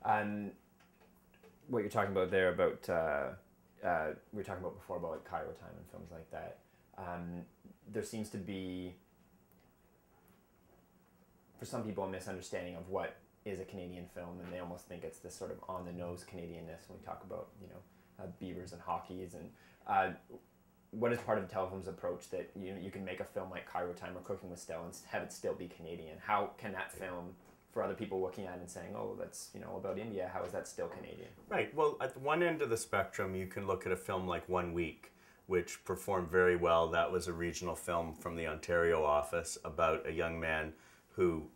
Um, what you're talking about there about we were talking about before about like Cairo time and films like that. There seems to be, for some people, a misunderstanding of what is a Canadian film, and they almost think it's this sort of on the nose Canadianness when we talk about beavers and hockeys and. What is part of Telefilm's approach that you can make a film like Cairo Time or Cooking with Stella and have it still be Canadian? How can that film, for other people looking at it and saying, oh, that's about India, how is that still Canadian? Right. Well, at one end of the spectrum, you can look at a film like 1 Week, which performed very well. That was a regional film from the Ontario office about a young man who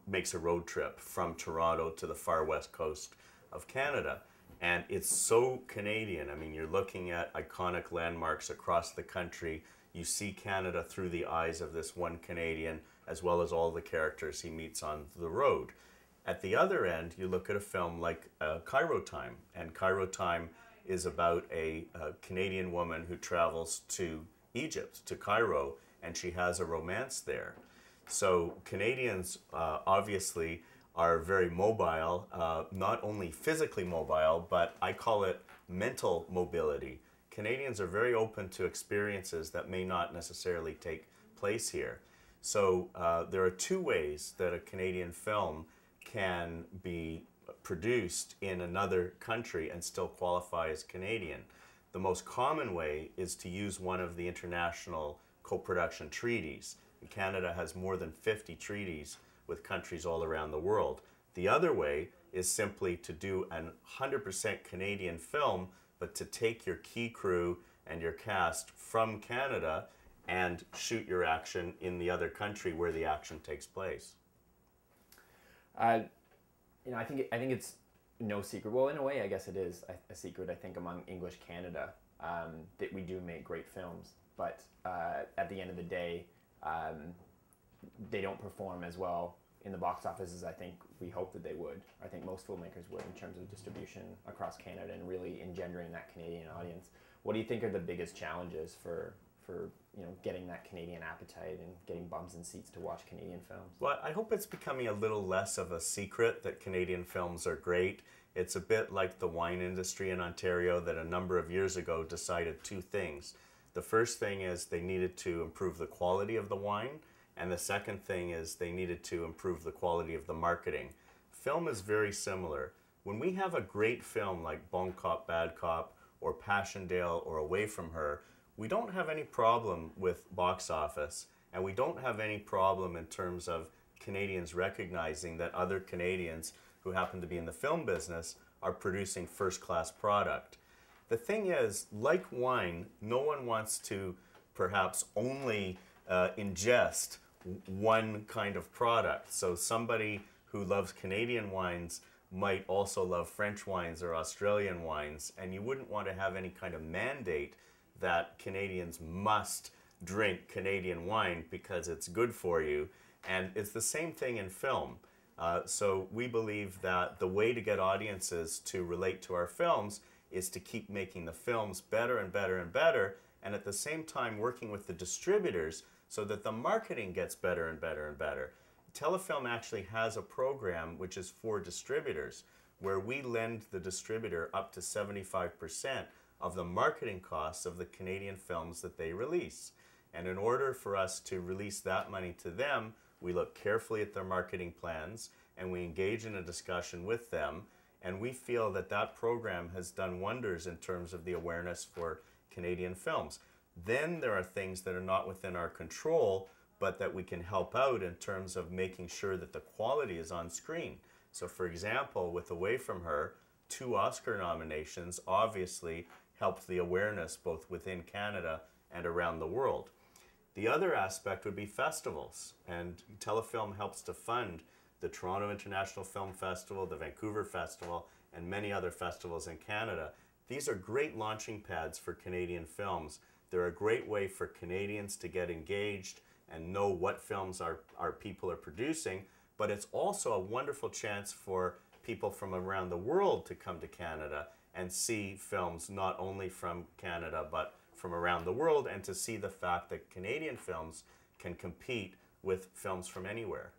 makes a road trip from Toronto to the far west coast of Canada. And it's so Canadian. I mean, you're looking at iconic landmarks across the country. You see Canada through the eyes of this one Canadian, as well as all the characters he meets on the road. At the other end, you look at a film like Cairo Time. And Cairo Time is about a Canadian woman who travels to Egypt, to Cairo, and she has a romance there. So Canadians, obviously, are very mobile, not only physically mobile, but I call it mental mobility. Canadians are very open to experiences that may not necessarily take place here. So there are two ways that a Canadian film can be produced in another country and still qualify as Canadian. The most common way is to use one of the international co-production treaties. Canada has more than 50 treaties with countries all around the world. The other way is simply to do a 100% Canadian film, but to take your key crew and your cast from Canada and shoot your action in the other country where the action takes place. I think it's no secret. Well, in a way, I guess it is a secret. I think among English Canada that we do make great films, but at the end of the day, they don't perform as well in the box office as I think we hope that they would. I think most filmmakers would in terms of distribution across Canada and really engendering that Canadian audience. What do you think are the biggest challenges for getting that Canadian appetite and getting bums in seats to watch Canadian films? Well, I hope it's becoming a little less of a secret that Canadian films are great. It's a bit like the wine industry in Ontario that a number of years ago decided two things. The first thing is they needed to improve the quality of the wine, and the second thing is they needed to improve the quality of the marketing. Film is very similar. When we have a great film like Bon Cop, Bad Cop, or Passchendaele, or Away From Her, we don't have any problem with box office, and we don't have any problem in terms of Canadians recognizing that other Canadians who happen to be in the film business are producing first-class product. The thing is, like wine, no one wants to perhaps only ingest one kind of product. So somebody who loves Canadian wines might also love French wines or Australian wines, and you wouldn't want to have any kind of mandate that Canadians must drink Canadian wine because it's good for you. And it's the same thing in film. So we believe that the way to get audiences to relate to our films is to keep making the films better and better and better, and at the same time working with the distributors so that the marketing gets better and better and better. Telefilm actually has a program which is for distributors, where we lend the distributor up to 75% of the marketing costs of the Canadian films that they release. And in order for us to release that money to them, we look carefully at their marketing plans and we engage in a discussion with them. And we feel that that program has done wonders in terms of the awareness for Canadian films. Then there are things that are not within our control, but that we can help out in terms of making sure that the quality is on screen. So for example, with Away From Her, 2 Oscar nominations obviously helped the awareness both within Canada and around the world. The other aspect would be festivals, and Telefilm helps to fund the Toronto International Film Festival, the Vancouver Festival, and many other festivals in Canada. These are great launching pads for Canadian films. They're a great way for Canadians to get engaged and know what films our people are producing, but it's also a wonderful chance for people from around the world to come to Canada and see films not only from Canada but from around the world, and to see the fact that Canadian films can compete with films from anywhere.